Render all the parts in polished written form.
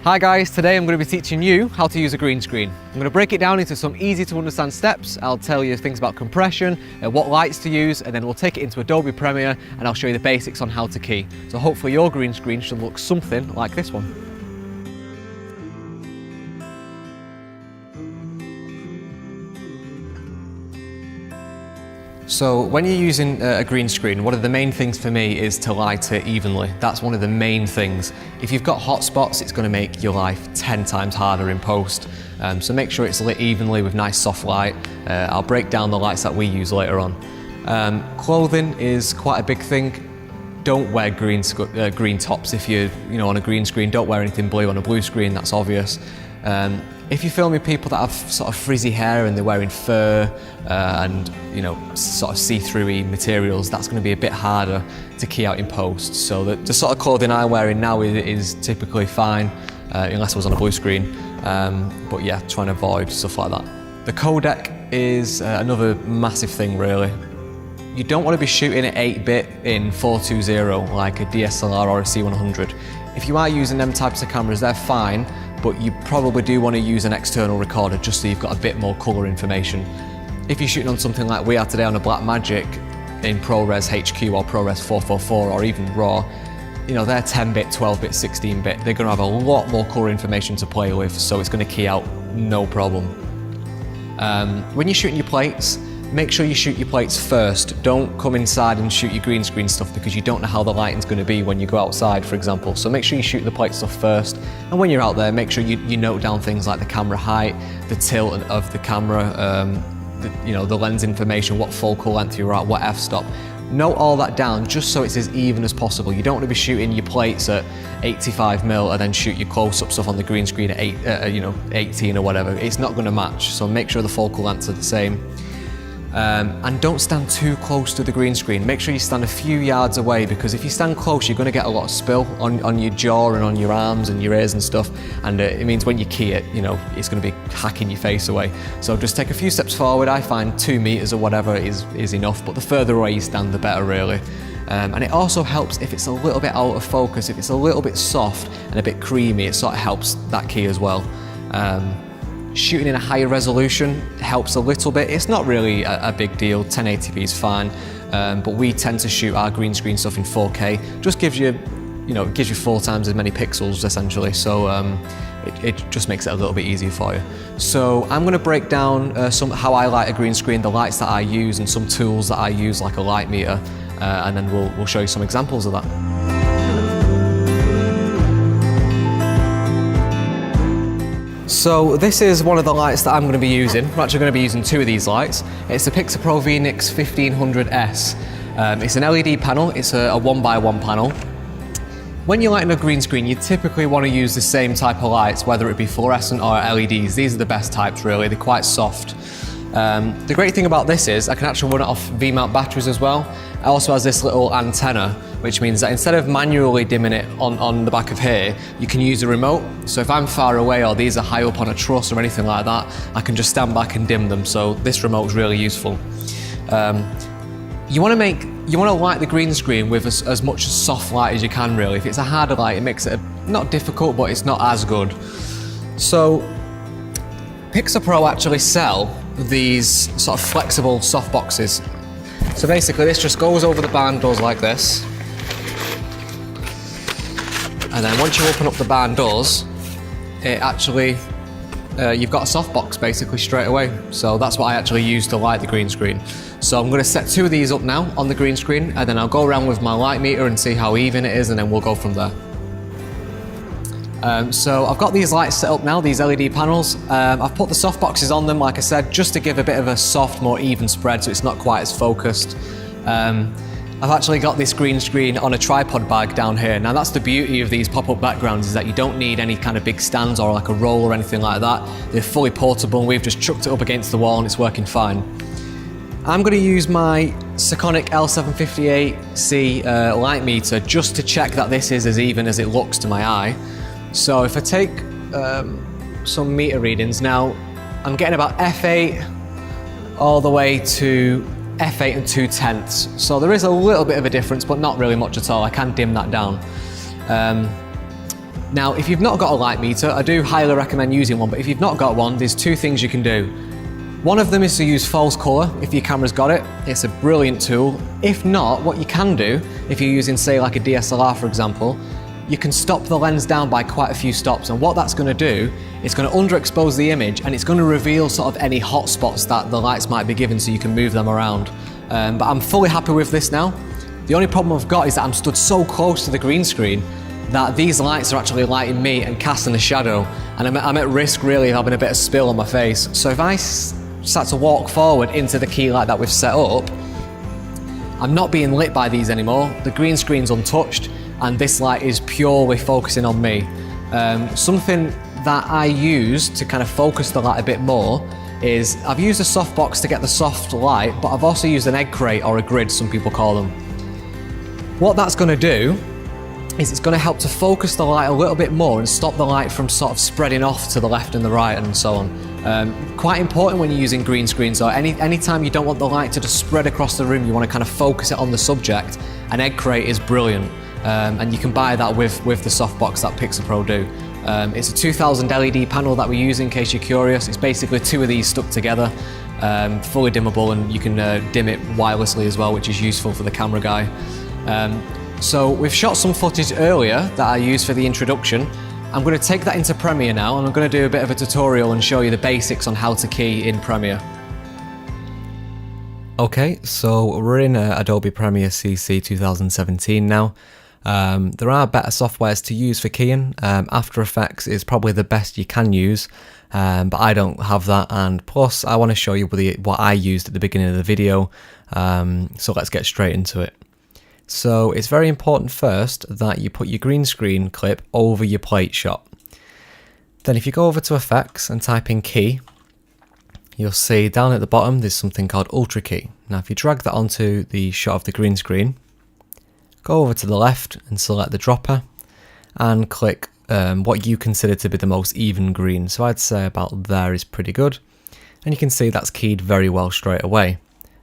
Hi guys, today I'm going to be teaching you how to use a green screen. I'm going to break it down into some easy to understand steps. I'll tell you things about compression, what lights to use, and then we'll take it into Adobe Premiere and I'll show you the basics on how to key. So hopefully your green screen should look something like this one. So when you're using a green screen, one of the main things for me is to light it evenly. That's one of the main things. If you've got hot spots, it's going to make your life 10 times harder in post. So make sure it's lit evenly with nice soft light. I'll break down the lights that we use later on. Clothing is quite a big thing. Don't wear green tops if you're on a green screen. Don't wear anything blue on a blue screen, that's obvious. If you're filming people that have sort of frizzy hair and they're wearing fur and sort of see-through-y materials, that's going to be a bit harder to key out in post. So the sort of clothing I'm wearing now is typically fine, unless I was on a blue screen. But yeah, trying to avoid stuff like that. The codec is another massive thing really. You don't want to be shooting at 8-bit in 420 like a DSLR or a C100. If you are using them types of cameras, they're fine, but you probably do want to use an external recorder just so you've got a bit more colour information. If you're shooting on something like we are today on a Blackmagic in ProRes HQ or ProRes 444 or even RAW, they're 10-bit, 12-bit, 16-bit. They're going to have a lot more colour information to play with, so it's going to key out no problem. When you're shooting your plates, make sure you shoot your plates first. Don't come inside and shoot your green screen stuff because you don't know how the lighting's going to be when you go outside, for example. So make sure you shoot the plate stuff first. And when you're out there, make sure you note down things like the camera height, the tilt of the camera, the lens information, what focal length you're at, what f-stop. Note all that down just so it's as even as possible. You don't want to be shooting your plates at 85mm and then shoot your close-up stuff on the green screen at 18 or whatever. It's not going to match. So make sure the focal lengths are the same. And don't stand too close to the green screen. Make sure you stand a few yards away because if you stand close, you're going to get a lot of spill on your jaw and on your arms and your ears and stuff. And it means when you key it, it's going to be hacking your face away. So just take a few steps forward. I find 2 meters or whatever is enough, but the further away you stand, the better really. And it also helps if it's a little bit out of focus, if it's a little bit soft and a bit creamy, it sort of helps that key as well. Shooting in a higher resolution helps a little bit. It's not really a big deal. 1080p is fine, but we tend to shoot our green screen stuff in 4K. Just gives you, it gives you 4 times as many pixels essentially. So it just makes it a little bit easier for you. So I'm going to break down how I light a green screen, the lights that I use, and some tools that I use like a light meter, and then we'll show you some examples of that. So this is one of the lights that I'm going to be using. We're actually going to be using 2 of these lights. It's the Pixapro VNix 1500S. It's an LED panel, it's a 1x1 panel. When you're lighting a green screen, you typically want to use the same type of lights, whether it be fluorescent or LEDs. These are the best types really, they're quite soft. The great thing about this is I can actually run it off V-mount batteries as well. It also has this little antenna, which means that instead of manually dimming it on the back of here, you can use a remote. So if I'm far away or these are high up on a truss or anything like that, I can just stand back and dim them. So this remote is really useful. You want to light the green screen with as much soft light as you can really. If it's a harder light, it makes it not difficult, but it's not as good. So Pixapro actually sell these sort of flexible soft boxes. So basically this just goes over the barn doors like this. And then once you open up the barn doors, it actually, you've got a softbox basically straight away. So that's what I actually use to light the green screen. So I'm going to set 2 of these up now on the green screen, and then I'll go around with my light meter and see how even it is, and then we'll go from there. So I've got these lights set up now, these LED panels. I've put the softboxes on them, like I said, just to give a bit of a soft, more even spread so it's not quite as focused. I've actually got this green screen on a tripod bag down here. Now that's the beauty of these pop-up backgrounds, is that you don't need any kind of big stands or like a roll or anything like that. They're fully portable. We've just chucked it up against the wall and it's working fine. I'm going to use my Sekonic L758C light meter just to check that this is as even as it looks to my eye. So if I take some meter readings now, I'm getting about F8 all the way to F8 and 2/10. So there is a little bit of a difference, but not really much at all. I can dim that down. Now, if you've not got a light meter, I do highly recommend using one, but if you've not got one, there's two things you can do. One of them is to use false colour if your camera's got it. It's a brilliant tool. If not, what you can do, if you're using say like a DSLR for example, you can stop the lens down by quite a few stops, and what that's going to do, it's going to underexpose the image and it's going to reveal sort of any hot spots that the lights might be given so you can move them around. But I'm fully happy with this now. The only problem I've got is that I'm stood so close to the green screen that these lights are actually lighting me and casting a shadow, and I'm at risk really of having a bit of spill on my face. So if I start to walk forward into the key light that we've set up, I'm not being lit by these anymore. The green screen's untouched and this light is purely focusing on me. Something that I use to kind of focus the light a bit more is I've used a softbox to get the soft light, but I've also used an egg crate or a grid, some people call them. What that's going to do is it's going to help to focus the light a little bit more and stop the light from sort of spreading off to the left and the right and so on. Quite important when you're using green screens, or anytime you don't want the light to just spread across the room, you want to kind of focus it on the subject. An egg crate is brilliant, and you can buy that with the softbox that Pixel do. It's a 2000 LED panel that we use in case you're curious. It's basically two of these stuck together, fully dimmable, and you can dim it wirelessly as well, which is useful for the camera guy. So we've shot some footage earlier that I used for the introduction. I'm going to take that into Premiere now, and I'm going to do a bit of a tutorial and show you the basics on how to key in Premiere. Okay, so we're in Adobe Premiere CC 2017 now. There are better softwares to use for keying. After Effects is probably the best you can use, but I don't have that, and plus I want to show you what I used at the beginning of the video, so let's get straight into it. So it's very important first that you put your green screen clip over your plate shot. Then if you go over to Effects and type in Key, you'll see down at the bottom there's something called Ultra Key. Now if you drag that onto the shot of the green screen, go over to the left and select the dropper and click what you consider to be the most even green. So I'd say about there is pretty good, and you can see that's keyed very well straight away.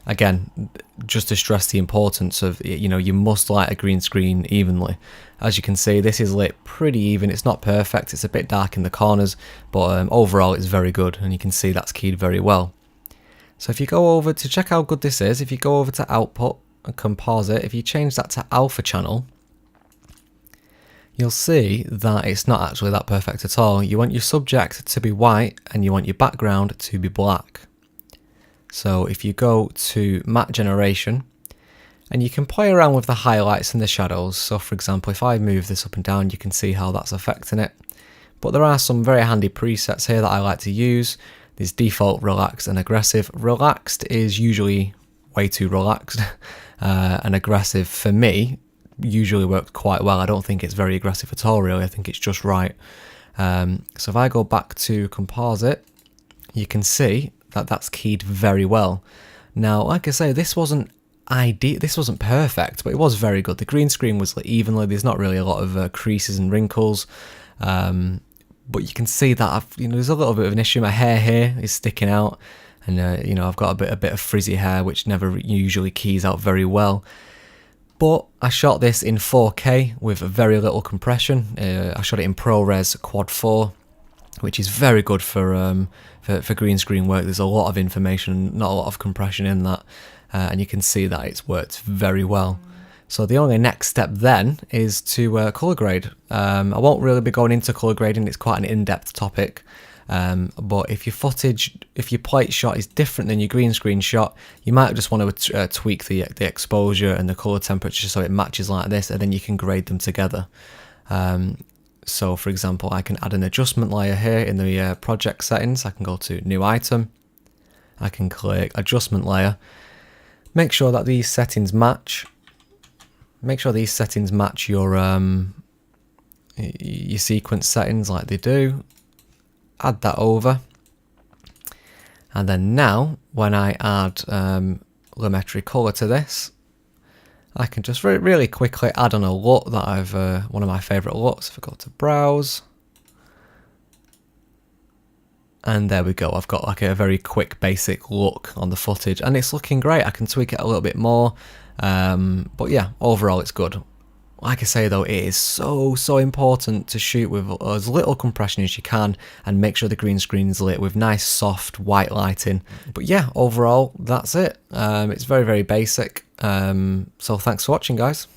Again, just to stress the importance of, you must light a green screen evenly. As you can see, this is lit pretty even. It's not perfect, it's a bit dark in the corners, but overall it's very good, and you can see that's keyed very well. So if you go over to check how good this is, if you go over to Output and Composite, if you change that to Alpha Channel, you'll see that it's not actually that perfect at all. You want your subject to be white and you want your background to be black. So if you go to Matte Generation, and you can play around with the highlights and the shadows. So for example, if I move this up and down, you can see how that's affecting it. But there are some very handy presets here that I like to use. There's default, relaxed and aggressive. Relaxed is usually way too relaxed, and aggressive for me usually works quite well. I don't think it's very aggressive at all really, I think it's just right. So if I go back to Composite, you can see that that's keyed very well. Now, like I say, this wasn't ideal, this wasn't perfect, but it was very good. The green screen was lit evenly, there's not really a lot of creases and wrinkles, but you can see that there's a little bit of an issue. My hair here is sticking out, and I've got a bit of frizzy hair, which never usually keys out very well. But I shot this in 4K with very little compression. I shot it in ProRes Quad 4, which is very good for green screen work. There's a lot of information, not a lot of compression in that, and you can see that it's worked very well. So the only next step then is to color grade. I won't really be going into color grading, it's quite an in-depth topic, but if your plate shot is different than your green screen shot, you might just want to tweak the exposure and the color temperature so it matches like this, and then you can grade them together. So for example, I can add an adjustment layer here in the project settings. I can go to New Item, I can click Adjustment Layer, make sure that these settings match. Make sure these settings match your sequence settings like they do. Add that over, and then now when I add Lumetri color to this, I can just really quickly add on a LUT that I've one of my favorite LUTs. If I go to Browse, and there we go, I've got like a very quick basic look on the footage, and it's looking great. I can tweak it a little bit more, but yeah, overall it's good. Like I say though, it is so important to shoot with as little compression as you can and make sure the green screen's lit with nice soft white lighting. But yeah, overall that's it. It's very basic. So thanks for watching, guys.